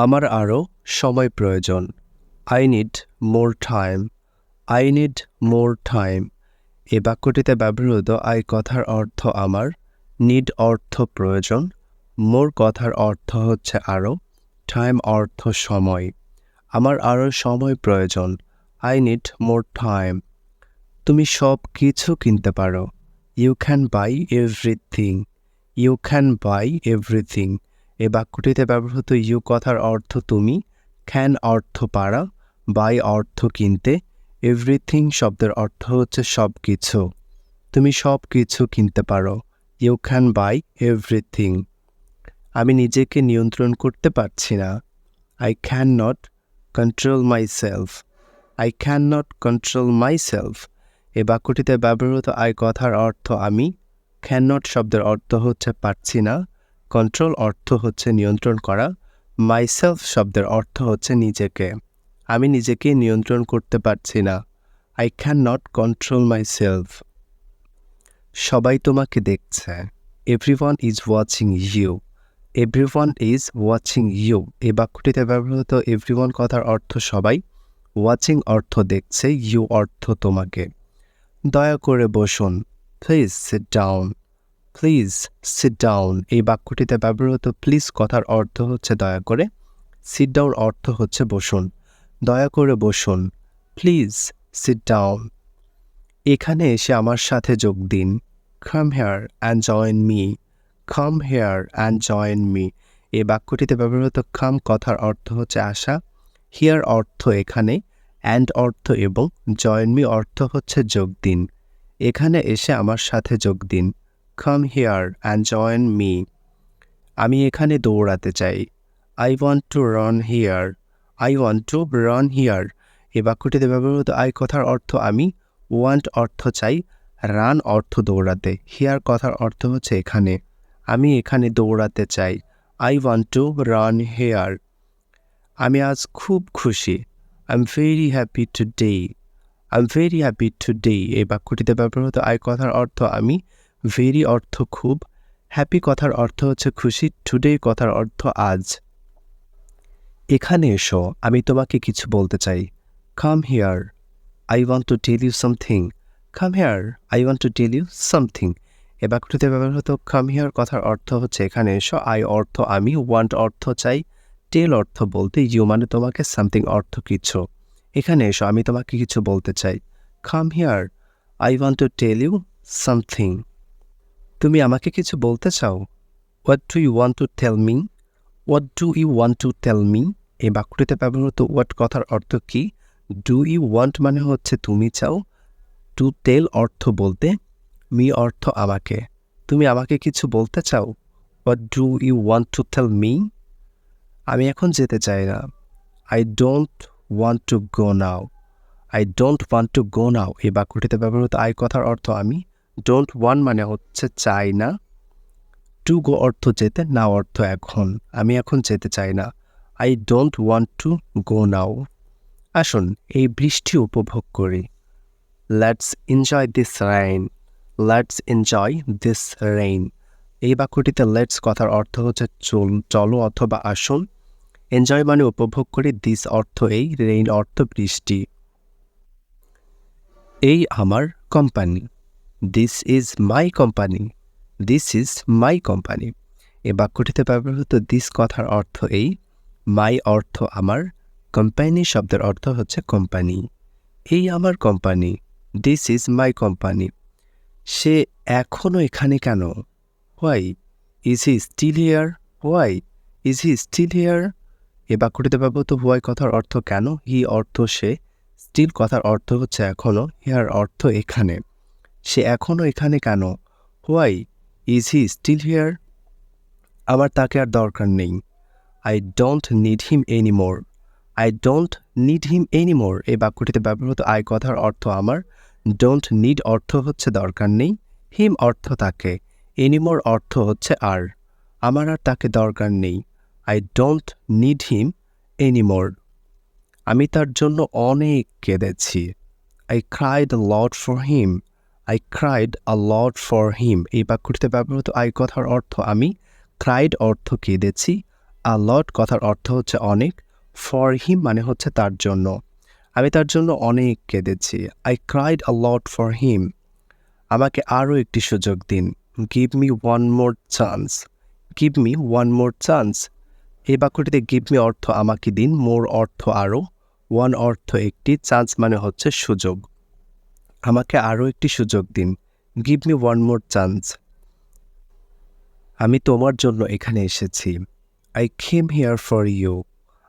আমার আরও সময় প্রয়োজন। I need more time. I need more time. এই বাক্যটিতে ব্যবহৃত I কথার অর্থ আমার, need অর্থ প্রয়োজন, more কথার অর্থ হচ্ছে আরও, time অর্থ সময়। আমার আরও সময় প্রয়োজন। I need more time. তুমি সব কিছু কিনতে পারো। You can buy everything. You can buy everything. এই বাক্যটিতে ব্যবহৃত you কথার অর্থ তুমি, can অর্থ পারা, buy অর্থ কিনতে, everything শব্দের অর্থ হচ্ছে সব কিছু। তুমি সব কিছু কিনতে পারো। You can buy everything. আমি নিজেকে নিয়ন্ত্রণ করতে পারছি না। I cannot control myself. I cannot control myself. এই বাক্যটিতে ব্যবহৃত I কথার অর্থ আমি, cannot শব্দের অর্থ হচ্ছে পারছি না, control অর্থ হচ্ছে নিয়ন্ত্রণ করা, myself শব্দের অর্থ হচ্ছে নিজেকে। আমি নিজেকে নিয়ন্ত্রণ করতে পারছি না। I cannot control myself. সবাই তোমাকে দেখছে। Everyone is watching you. Everyone is watching you. এই বাক্যটিতে ব্যবহৃত everyone কথার অর্থ সবাই, watching অর্থ দেখছে, you অর্থ তোমাকে। দয়া করে বসুন। Please sit down. Please sit down. এই বাক্যটিতে ব্যবহৃত প্লিজ কথার অর্থ হচ্ছে দয়া করে, sit down অর্থ হচ্ছে বসুন। দয়া করে বসুন। Please sit down. এখানে এসে আমার সাথে যোগ দিন। Come here and join me. Come here and join me. এই বাক্যটিতে ব্যবহৃত come কথার অর্থ হচ্ছে আসা, here অর্থ এখানে, and অর্থ এবং, join me অর্থ হচ্ছে যোগ দিন। এখানে এসে আমার সাথে যোগ দিন। Come here and join me. আমি এখানে দৌড়াতে চাই। I want to run here. I want to run here. এই বাক্যটিতে ব্যবহৃত I কথার অর্থ আমি, want অর্থ চাই, run অর্থ দৌড়াতে, here কথার অর্থ হচ্ছে এখানে। আমি এখানে দৌড়াতে চাই। I want to run here. আমি আজ খুব খুশি। I'm very happy today. I'm very happy today. এই বাক্যটিতে ব্যবহৃত I কথার অর্থ আমি, very অর্থ খুব, happy কথার অর্থ হচ্ছে খুশি, today কথার অর্থ আজ। এখানে এসো, আমি তোমাকে কিছু বলতে চাই। Come here. I want to tell you something. Come here. I want to tell you something. এই বাক্যটিতে ব্যবহৃত come here কথার অর্থ হচ্ছে এখানে এসো, I অর্থ আমি, want অর্থ চাই, tell অর্থ বলতে, you মানে তোমাকে, something অর্থ কিছু। এখানে এসো, আমি তোমাকে কিছু বলতে চাই। Come here. I want to tell you something. তুমি আমাকে কিছু বলতে চাও? What do you want to tell me? What do you want to tell me? এই বাক্যটিতে ব্যবহৃত what কথার অর্থ কি? Do you want মানে হচ্ছে তুমি চাও, to tell অর্থ বলতে, me অর্থ আমাকে। তুমি আমাকে কিছু বলতে চাও? What do you want to tell me? আমি এখন যেতে চাই না। I don't want to go now. I don't want to go now. এই বাক্যটিতে ব্যবহৃত I কথার অর্থ আমি, don't want মানে হচ্ছে চাই না, to go অর্থ যেতে, now অর্থ এখন। আমি এখন যেতে চাই না। I don't want to go now. আসুন এই বৃষ্টি উপভোগ করি। Let's enjoy this rain. Let's enjoy this rain. এই বাক্যটিতে let's কথার অর্থ হচ্ছে চলো অথবা আসুন, enjoy মানে উপভোগ করি, this অর্থ এই, rain অর্থ বৃষ্টি। এই আমার company. This is my company. This is my company. এই বাক্যটিতে ব্যবহৃত this কথার অর্থ এই, my অর্থ আমার, company শব্দের অর্থ হচ্ছে কোম্পানি। এই আমার company. This is my company. সে এখনো এখানে কেন? Why is he still here? Why is he still here? এই বাক্যটিতে ব্যবহৃত why কথার অর্থ কেন, he অর্থ সে, still কথার অর্থ হচ্ছে এখনো, here অর্থ এখানে। সে এখনো এখানে কেন? Why is he still here? আমার তাকে আর দরকার নেই। I don't need him anymore. I don't need him anymore. এই বাক্যটিতে ব্যবহৃত I কথার অর্থ আমার, don't need অর্থ হচ্ছে দরকার নেই, him অর্থ তাকে, anymore অর্থ হচ্ছে আর। আমার আর তাকে দরকার নেই। I don't need him anymore. আমি তার জন্য অনেক কেঁদেছি। I cried a lot for him. I cried a lot for him. এই বাক্যটিতে ব্যবহৃত I কথার অর্থ আমি, cried অর্থ কেঁদেছি, আ লট কথার অর্থ হচ্ছে অনেক, ফর হিম মানে হচ্ছে তার জন্য। আমি তার জন্য অনেক কেঁদেছি। I cried a lot for him. আমাকে আরও একটি সুযোগ দিন। Give me one more chance. Give me one more chance. এই বাক্যটিতে গিভ মি অর্থ আমাকে দিন, মোর অর্থ আরও, ওয়ান অর্থ একটি, চান্স মানে হচ্ছে সুযোগ। আমাকে আরও একটি সুযোগ দিন। Give me one more chance. আমি তোমার জন্য এখানে এসেছি। I came here for you.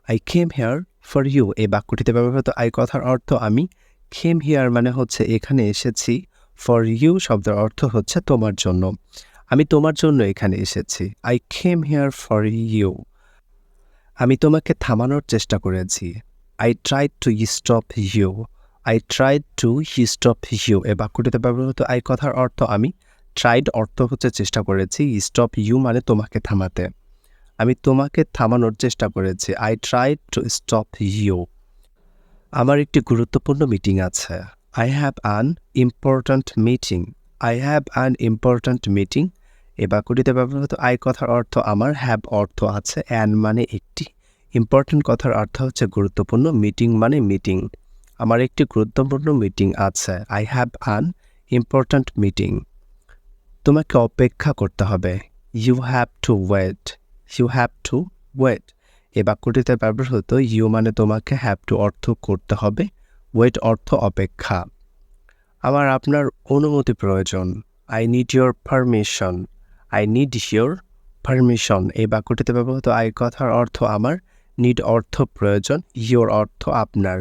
I came here for you এই বাক্যটিতে ব্যবহৃত আই কথার অর্থ আমি, কেম হিয়ার মানে হচ্ছে এখানে এসেছি, ফর ইউ শব্দের অর্থ হচ্ছে তোমার জন্য। আমি তোমার জন্য এখানে এসেছি। I came here for you. আমি তোমাকে থামানোর চেষ্টা করেছি। I tried to stop you. I tried to stop you এই বাক্যটিতে ব্যবহৃত আই কথার অর্থ আমি, ট্রাইড অর্থ হচ্ছে চেষ্টা করেছি, স্টপ ইউ মানে তোমাকে থামাতে। আমি তোমাকে থামানোর চেষ্টা করেছি। I tried to stop you. আমার একটি গুরুত্বপূর্ণ মিটিং আছে। I have an important meeting. I have an important meeting এই বাক্যটিতে ব্যবহৃত আই কথার অর্থ আমার, হ্যাভ অর্থ আছে, অ্যান মানে একটি, ইম্পর্ট্যান্ট কথার অর্থ হচ্ছে গুরুত্বপূর্ণ, মিটিং মানে মিটিং। আমার একটি গুরুত্বপূর্ণ মিটিং আছে। I have an important meeting. তোমাকে অপেক্ষা করতে হবে। You have to wait. You have to wait এই বাক্যটিতে ব্যবহৃত ইউ মানে তোমাকে, হ্যাভ টু অর্থ করতে হবে, ওয়েট অর্থ অপেক্ষা। আমার আপনার অনুমতি প্রয়োজন। I need your permission. I need your permission এই বাক্যটিতে ব্যবহৃত আই কথার অর্থ আমার, নিড অর্থ প্রয়োজন, ইয়োর অর্থ আপনার,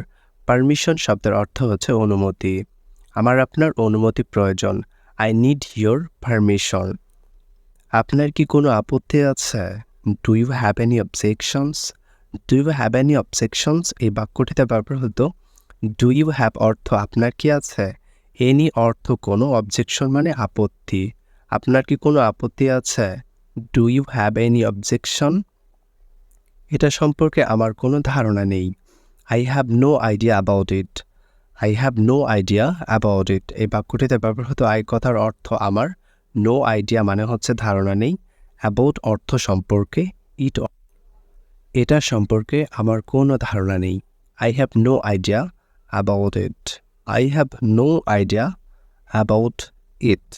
পারমিশন শব্দের অর্থ হচ্ছে অনুমতি। আমার আপনার অনুমতি প্রয়োজন। I need your permission. আপনার কি কোনো আপত্তি আছে? Do you have any objections? Do you have any objections এই বাক্যটিতে ব্যবহৃত ডু ইউ হ্যাভ অর্থ আপনার কি আছে, এনি অর্থ কোনো, অবজেকশন মানে আপত্তি। আপনার কি কোনো আপত্তি আছে? Do you have any objection? এটা সম্পর্কে আমার কোনো ধারণা নেই। I have no idea about it. I have no idea about it এই বাক্যটিতে ব্যবহৃত আই কথার অর্থ আমার, নো আইডিয়া মানে হচ্ছে ধারণা নেই, অ্যাবাউট অর্থ সম্পর্কে, ইট এটা সম্পর্কে আমার কোনো ধারণা নেই। I have no idea about it. I have no idea about it.